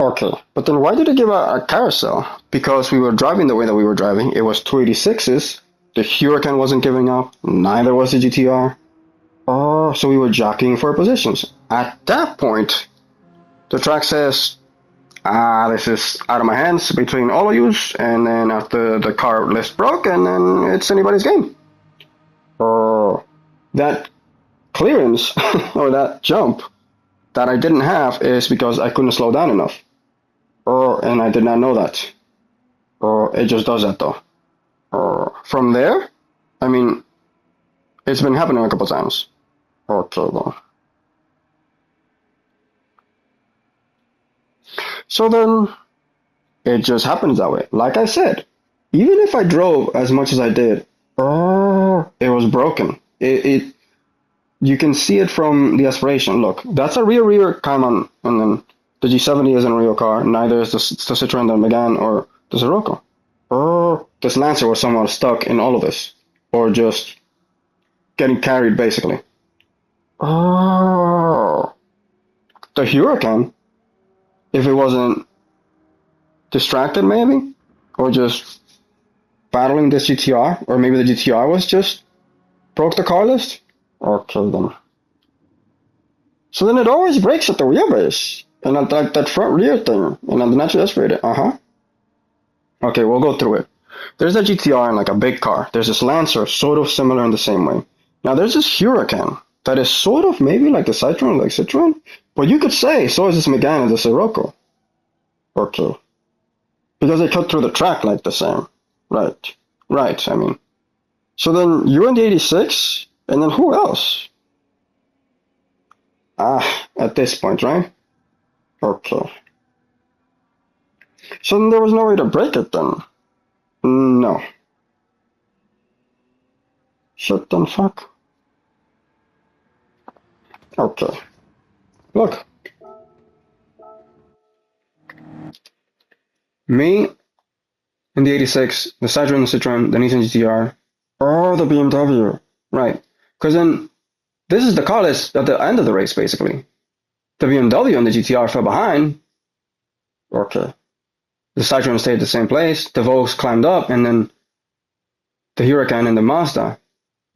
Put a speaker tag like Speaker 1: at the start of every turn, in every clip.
Speaker 1: Okay, but then why did they give a carousel? Because we were driving the way that we were driving. It was 286s. The Huracan wasn't giving up. Neither was the GTR. Oh, so we were jockeying for positions. At that point, the track says, this is out of my hands between all of you. And then after the car list broke, and then it's anybody's game. Oh, that clearance or that jump that I didn't have is because I couldn't slow down enough. And I did not know that. It just does that though. From there, I mean, it's been happening a couple times. Okay, then. So then, it just happens that way. Like I said, even if I drove as much as I did, it was broken. You can see it from the aspiration. Look, that's a rear Cayman, and then the G70 isn't a real car. Neither is the Citroen, the Megane, or the Sirocco. This Lancer was somehow stuck in all of this, or just getting carried, basically. Oh, the Huracan, if it wasn't distracted, maybe, or just battling this GTR, or maybe the GTR was just broke the car list. Okay, then. So then it always breaks at the wheelbase, and at that front rear thing, and on the natural aspirated. Okay, we'll go through it. There's a GTR and like a big car. There's this Lancer, sort of similar in the same way. Now there's this Huracan that is sort of maybe like the Citroen, but you could say so is this Megane and the Sirocco. Okay, because they cut through the track like the same. Right. I mean, so then you're in the 86, and then who else? At this point, right? Okay. So then there was no way to break it then. No. Shit then fuck. Okay. Look. Me in the 86, the Citroen, the Nissan GTR, or the BMW. Right. Because then this is the car list at the end of the race, basically. The BMW and the GTR fell behind. Okay. The Citroen stayed the same place. The Volks climbed up, and then the Huracan and the Mazda.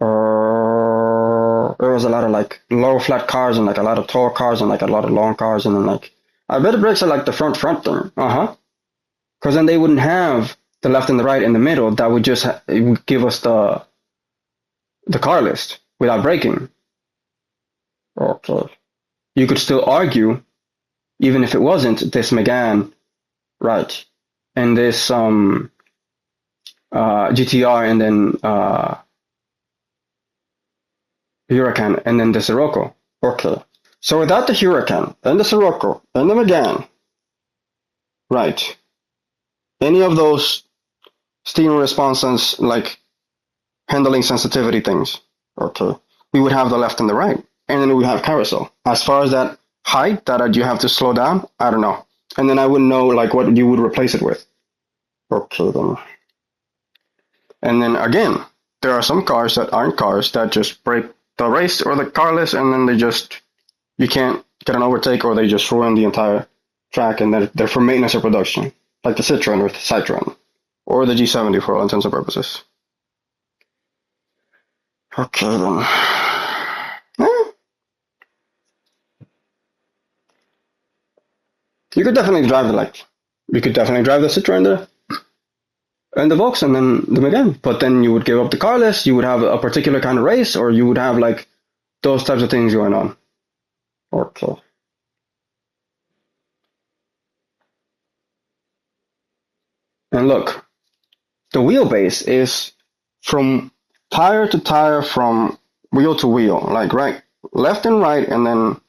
Speaker 1: There was a lot of like low flat cars and like a lot of tall cars and like a lot of long cars, and then like I bet it breaks at like the front thing. Because then they wouldn't have the left and the right in the middle. That would just it would give us the car list without breaking. Okay. You could still argue, even if it wasn't this Megane, right, and this GTR, and then Huracan, and then the Sirocco. Okay. So without the Huracan, and the Sirocco, and the Megane, right, any of those steering responses, like handling sensitivity things, okay, we would have the left and the right, and then we would have carousel. As far as that height that you have to slow down, I don't know. And then I wouldn't know like what you would replace it with. Okay, then. And then again, there are some cars that aren't cars that just break the race or the car list, and then you can't get an overtake, or they just ruin the entire track, and they're for maintenance or production, like the Citroen or the Citroen, or the G70 for all intents and purposes. Okay, then. You could definitely drive you could definitely drive the Citroen and the Volks and then the Megane, but then you would give up the car list, you would have a particular kind of race, or you would have like those types of things going on. Okay. And look, the wheelbase is from tire to tire, from wheel to wheel, like right, left and right, and then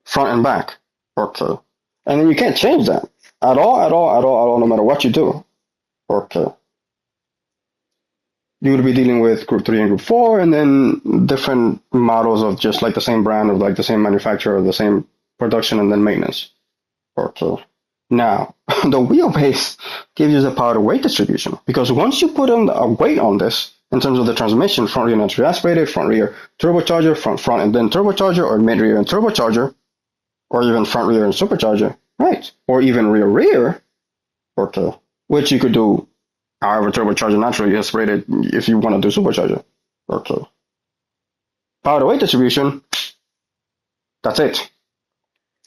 Speaker 1: front and back. Okay. And then you can't change that at all, no matter what you do. Okay. You would be dealing with Group 3 and Group 4, and then different models of just like the same brand, of like the same manufacturer, the same production, and then maintenance. Okay. Now, the wheelbase gives you the power to weight distribution, because once you put a weight on this, in terms of the transmission, front rear naturally aspirated, front rear turbocharger, front and then turbocharger, or mid rear and turbocharger, or even front rear and supercharger, right? Or even rear, okay, which you could do however turbocharger naturally aspirated if you want to do supercharger, okay. Power to weight distribution, that's it.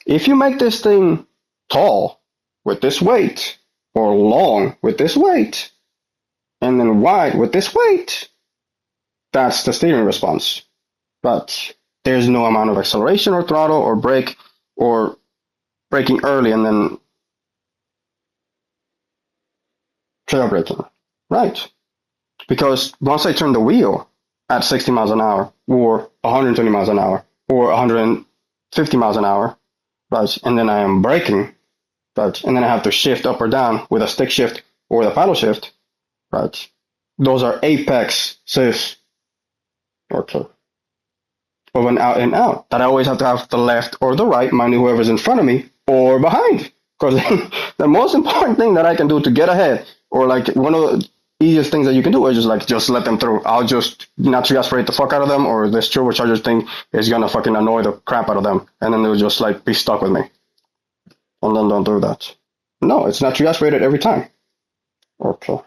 Speaker 1: If you make this thing tall with this weight, or long with this weight, and then wide with this weight, that's the steering response. But there's no amount of acceleration or throttle or brake or braking early and then trail braking. Right. Because once I turn the wheel at 60 miles an hour or 120 miles an hour or 150 miles an hour, right, and then I am braking, right, and then I have to shift up or down with a stick shift or the paddle shift, right, those are apex safe, okay, of an out and out. That I always have to have the left or the right, mind whoever's in front of me or behind. Because the most important thing that I can do to get ahead, or like one of the easiest things that you can do is just let them through. I'll just naturally aspirate the fuck out of them, or this turbocharger thing is gonna fucking annoy the crap out of them, and then they'll just like be stuck with me. And then don't do that. No, it's naturally aspirated every time. Okay.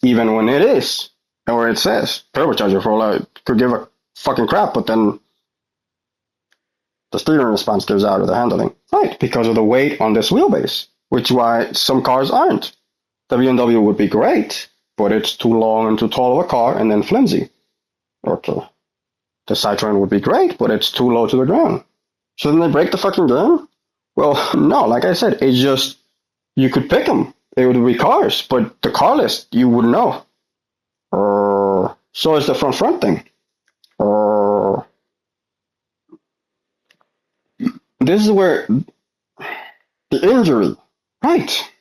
Speaker 1: Even when it is, or it says turbocharger for like could give a fucking crap, but then the steering response gives out of the handling. Right, because of the weight on this wheelbase, which is why some cars aren't. The BMW would be great, but it's too long and too tall of a car and then flimsy. Okay. The Citroen would be great, but it's too low to the ground. Shouldn't they break the fucking game? Well, no, like I said, it's just, you could pick them. They would be cars, but the car list, you wouldn't know. So is the front thing. This is where the injury, right?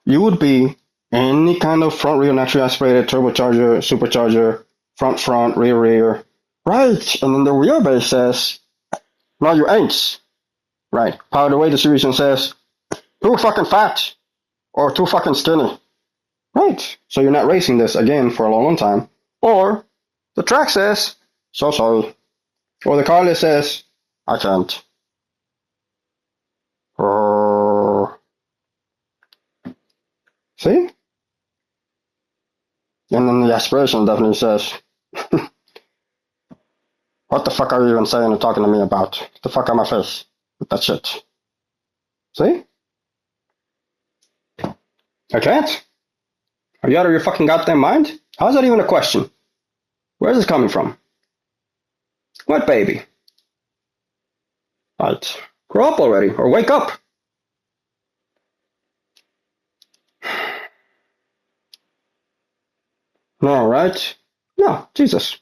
Speaker 1: You would be any kind of front rear naturally aspirated turbocharger, supercharger, front, rear, right? And then the wheelbase says, no, you ain't, right? Power to weight distribution says, too fucking fat or too fucking skinny, right? So you're not racing this again for a long time. Or the track says, so sorry. Or the car list says, I can't. See? And then the aspiration definitely says, what the fuck are you even saying and talking to me about? Get the fuck out of my face with that shit. See? I can't. Are you out of your fucking goddamn mind? How's that even a question? Where's this coming from? What baby? Right. Grow up already, or wake up. No, right? No, Jesus.